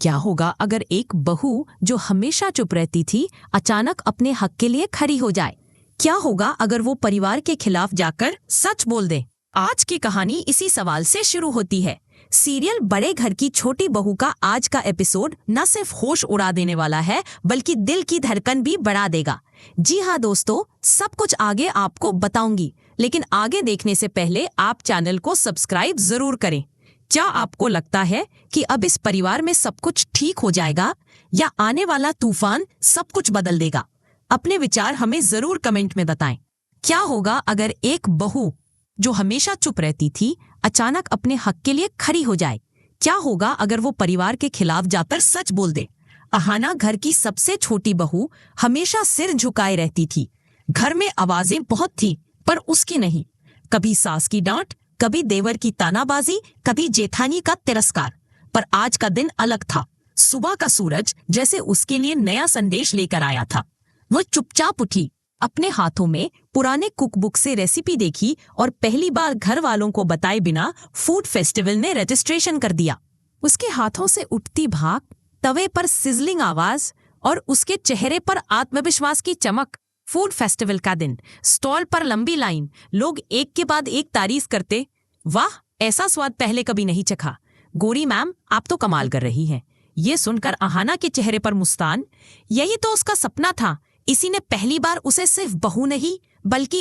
क्या होगा अगर एक बहू जो हमेशा चुप रहती थी अचानक अपने हक के लिए खड़ी हो जाए? क्या होगा अगर वो परिवार के खिलाफ जाकर सच बोल दे? आज की कहानी इसी सवाल से शुरू होती है। सीरियल बड़े घर की छोटी बहू का आज का एपिसोड न सिर्फ होश उड़ा देने वाला है बल्कि दिल की धड़कन भी बढ़ा देगा। जी हाँ दोस्तों, सब कुछ आगे आपको बताऊंगी, लेकिन आगे देखने से पहले आप चैनल को सब्सक्राइब जरूर करें। क्या आपको लगता है कि अब इस परिवार में सब कुछ ठीक हो जाएगा या आने वाला तूफान सब कुछ बदल देगा? अपने विचार हमें जरूर कमेंट में बताएं। क्या होगा अगर एक बहू जो हमेशा चुप रहती थी अचानक अपने हक के लिए खड़ी हो जाए? क्या होगा अगर वो परिवार के खिलाफ जाकर सच बोल दे? अहाना घर की सबसे छोटी बहू हमेशा सिर झुकाए रहती थी। घर में आवाजें बहुत थी पर उसकी नहीं। कभी सास की डांट, कभी देवर की तानाबाजी, कभी जेठानी का तिरस्कार। पर आज का दिन अलग था। सुबह का सूरज जैसे उसके लिए नया संदेश लेकर आया था। वो चुपचाप उठी, अपने हाथों में पुराने कुकबुक से रेसिपी देखी और पहली बार घर वालों को बताए बिना फूड फेस्टिवल में रजिस्ट्रेशन कर दिया। उसके हाथों से उठती भाप, तवे पर सिजलिंग आवाज और उसके चेहरे पर आत्मविश्वास की चमक। फूड फेस्टिवल का दिन, स्टॉल पर लंबी लाइन, लोग एक के बाद एक तारीफ करते। वाह, ऐसा स्वाद पहले कभी नहीं चखा। गोरी मैम, आप तो कमाल कर रही हैं। ये सुनकर अहाना के चेहरे पर मुस्कान। यही तो उसका सपना था। इसी ने पहली बार उसे सिर्फ बहू नहीं बल्कि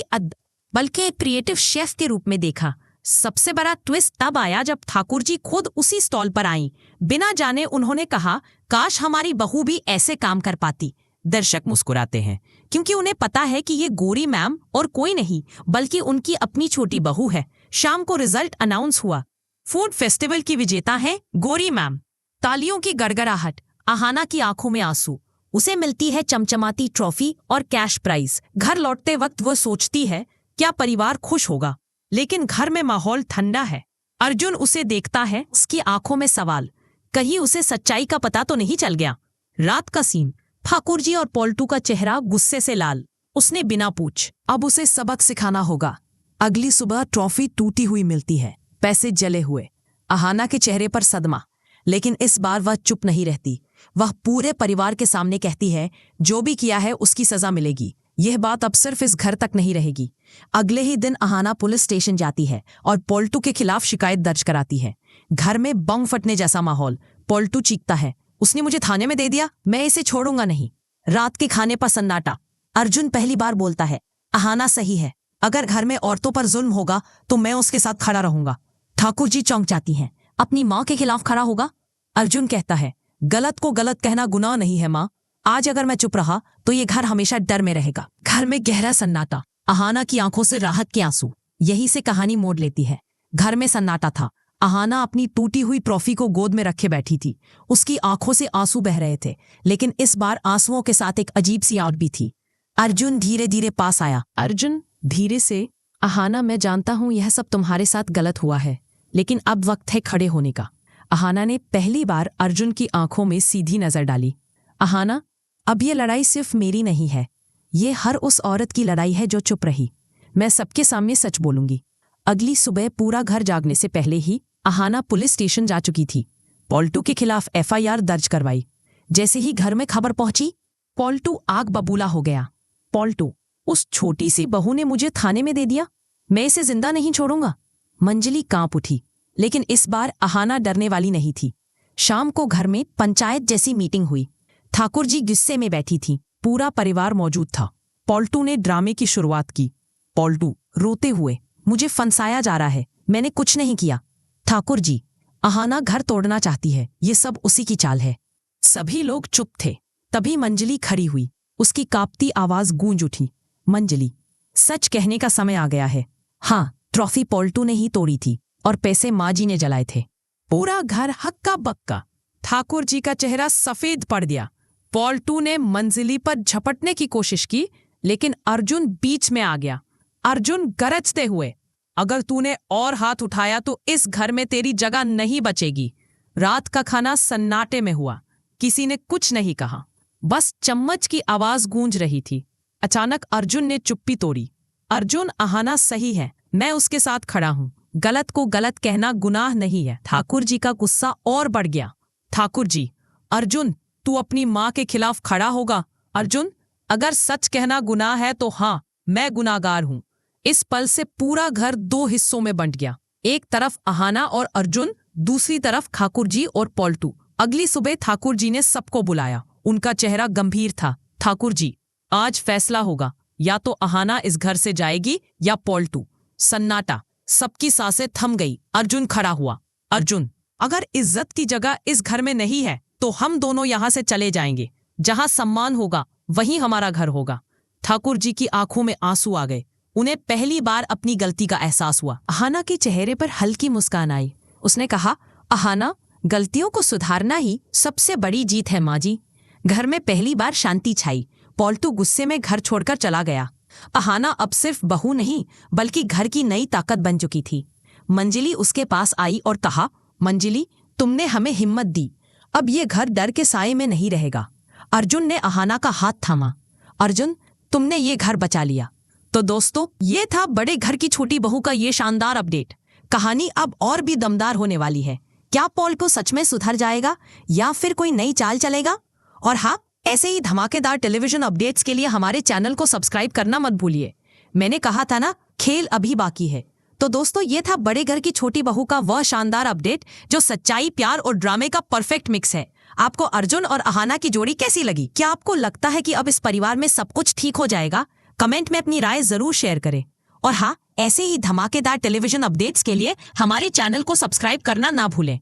एक क्रिएटिव शेफ के रूप में देखा। सबसे बड़ा ट्विस्ट तब आया जब ठाकुर जी खुद उसी स्टॉल पर आईं। बिना जाने उन्होंने कहा, काश हमारी बहू भी ऐसे काम कर पाती। दर्शक मुस्कुराते हैं क्योंकि उन्हें पता है कि ये गोरी मैम और कोई नहीं बल्कि उनकी अपनी छोटी बहू है। शाम को रिजल्ट अनाउंस हुआ। फूड फेस्टिवल की विजेता है गोरी मैम। तालियों की गड़गड़ाहट, अहाना की आंखों में आंसू। उसे मिलती है चमचमाती ट्रॉफी और कैश प्राइज। घर लौटते वक्त वो सोचती है, क्या परिवार खुश होगा? लेकिन घर में माहौल ठंडा है। अर्जुन उसे देखता है, उसकी आंखों में सवाल। कहीं उसे सच्चाई का पता तो नहीं चल गया? रात का सीन, ठाकुर जी और पॉल्टू का चेहरा गुस्से से लाल। उसने बिना पूछ अब उसे सबक सिखाना होगा। अगली सुबह ट्रॉफी टूटी हुई मिलती है, पैसे जले हुए। अहाना के चेहरे पर सदमा, लेकिन इस बार वह चुप नहीं रहती। वह पूरे परिवार के सामने कहती है, जो भी किया है उसकी सजा मिलेगी। यह बात अब सिर्फ इस घर तक नहीं रहेगी। अगले ही दिन अहाना पुलिस स्टेशन जाती है और पॉल्टू के खिलाफ शिकायत दर्ज कराती है। घर में बम फटने जैसा माहौल। पॉल्टू चीखता है, उसने मुझे थाने में दे दिया, मैं इसे छोड़ूंगा नहीं। रात के खाने पर सन्नाटा। अर्जुन पहली बार बोलता है, अहाना सही है। अगर घर में औरतों पर जुल्म होगा तो मैं उसके साथ खड़ा रहूंगा। ठाकुर जी चौंक जाती हैं, अपनी माँ के खिलाफ खड़ा होगा? अर्जुन कहता है, गलत को गलत कहना गुनाह नहीं है माँ। आज अगर मैं चुप रहा तो ये घर हमेशा डर में रहेगा। घर में गहरा सन्नाटा, अहाना की आंखों से राहत के आंसू। यही से कहानी मोड़ लेती है। घर में सन्नाटा था। अहाना अपनी टूटी हुई ट्रॉफी को गोद में रखे बैठी थी। उसकी आंखों से आंसू बह रहे थे, लेकिन इस बार आंसुओं के साथ एक अजीब सी आवाज भी थी। अर्जुन धीरे धीरे पास आया। अर्जुन धीरे से, अहाना मैं जानता हूं यह सब तुम्हारे साथ गलत हुआ है, लेकिन अब वक्त है खड़े होने का। अहाना ने पहली बार अर्जुन की आंखों में सीधी नजर डाली। अहाना, अब ये लड़ाई सिर्फ मेरी नहीं है, ये हर उस औरत की लड़ाई है जो चुप रही। मैं सबके सामने सच बोलूंगी। अगली सुबह पूरा घर जागने से पहले ही अहाना पुलिस स्टेशन जा चुकी थी। पॉल्टू के खिलाफ FIR दर्ज करवाई। जैसे ही घर में खबर पहुंची, पॉल्टू आग बबूला हो गया। पॉल्टू, उस छोटी सी बहू ने मुझे थाने में दे दिया, मैं इसे जिंदा नहीं छोड़ूंगा। मंजली कांप उठी, लेकिन इस बार अहाना डरने वाली नहीं थी। शाम को घर में पंचायत जैसी मीटिंग हुई। ठाकुर जी गुस्से में बैठी थी, पूरा परिवार मौजूद था। पॉल्टू ने ड्रामे की शुरुआत की। पॉल्टू रोते हुए, मुझे फंसाया जा रहा है, मैंने कुछ नहीं किया। ठाकुर जी, अहाना घर तोड़ना चाहती है, ये सब उसी की चाल है। सभी लोग चुप थे। तभी मंजली खड़ी हुई, उसकी कांपती आवाज गूंज उठी। मंजली, सच कहने का समय आ गया है। हाँ, ट्रॉफी पॉल्टू ने ही तोड़ी थी और पैसे माँ जी ने जलाए थे। पूरा घर हक्का बक्का। ठाकुर जी का चेहरा सफेद पड़ गया। पॉल्टू ने मंजिली पर झपटने की कोशिश की, लेकिन अर्जुन बीच में आ गया। अर्जुन गरजते हुए, अगर तूने और हाथ उठाया तो इस घर में तेरी जगह नहीं बचेगी। रात का खाना सन्नाटे में हुआ। किसी ने कुछ नहीं कहा, बस चम्मच की आवाज गूंज रही थी। अचानक अर्जुन ने चुप्पी तोड़ी। अर्जुन, अहाना सही है, मैं उसके साथ खड़ा हूं। गलत को गलत कहना गुनाह नहीं है। ठाकुर जी का गुस्सा और बढ़ गया। ठाकुर जी, अर्जुन, तू अपनी माँ के खिलाफ खड़ा होगा? अर्जुन, अगर सच कहना गुनाह है तो हाँ, मैं गुनाहगार हूँ। इस पल से पूरा घर दो हिस्सों में बंट गया। एक तरफ अहाना और अर्जुन, दूसरी तरफ ठाकुर जी और पॉल्टू। अगली सुबह ठाकुर जी ने सबको बुलाया। उनका चेहरा गंभीर था। ठाकुर जी, आज फैसला होगा, या तो अहाना इस घर से जाएगी या पॉल्टू। सन्नाटा, सबकी सांसें थम गई। अर्जुन खड़ा हुआ। अर्जुन, अगर इज्जत की जगह इस घर में नहीं है तो हम दोनों यहाँ से चले जाएंगे। जहाँ सम्मान होगा वहीं हमारा घर होगा। ठाकुर जी की आंखों में आंसू आ गए। उन्हें पहली बार अपनी गलती का एहसास हुआ। अहाना के चेहरे पर हल्की मुस्कान आई। उसने कहा, अहाना, गलतियों को सुधारना ही सबसे बड़ी जीत है माँ जी। घर में पहली बार शांति छाई। पॉल्टू गुस्से में घर छोड़कर चला गया। अहाना अब सिर्फ बहू नहीं बल्कि घर की नई ताकत बन चुकी थी। मंजिली उसके पास आई और कहा, मंजिली, तुमने हमें हिम्मत दी। अब ये घर डर के साए में नहीं रहेगा। अर्जुन ने अहाना का हाथ थामा। अर्जुन, तुमने ये घर बचा लिया। तो दोस्तों, ये था बड़े घर की छोटी बहू का ये शानदार अपडेट। कहानी अब और भी दमदार होने वाली है। क्या पॉल्टू सच में सुधर जाएगा या फिर कोई नई चाल चलेगा? और हाँ, ऐसे ही धमाकेदार टेलीविजन अपडेट्स के लिए हमारे चैनल को सब्सक्राइब करना मत भूलिए। मैंने कहा था ना, खेल अभी बाकी है। तो दोस्तों, ये था बड़े घर की छोटी बहू का वह शानदार अपडेट जो सच्चाई, प्यार और ड्रामे का परफेक्ट मिक्स है। आपको अर्जुन और अहाना की जोड़ी कैसी लगी? क्या आपको लगता है कि अब इस परिवार में सब कुछ ठीक हो जाएगा? कमेंट में अपनी राय जरूर शेयर करें। और हाँ, ऐसे ही धमाकेदार टेलीविजन अपडेट्स के लिए हमारे चैनल को सब्सक्राइब करना ना भूलें।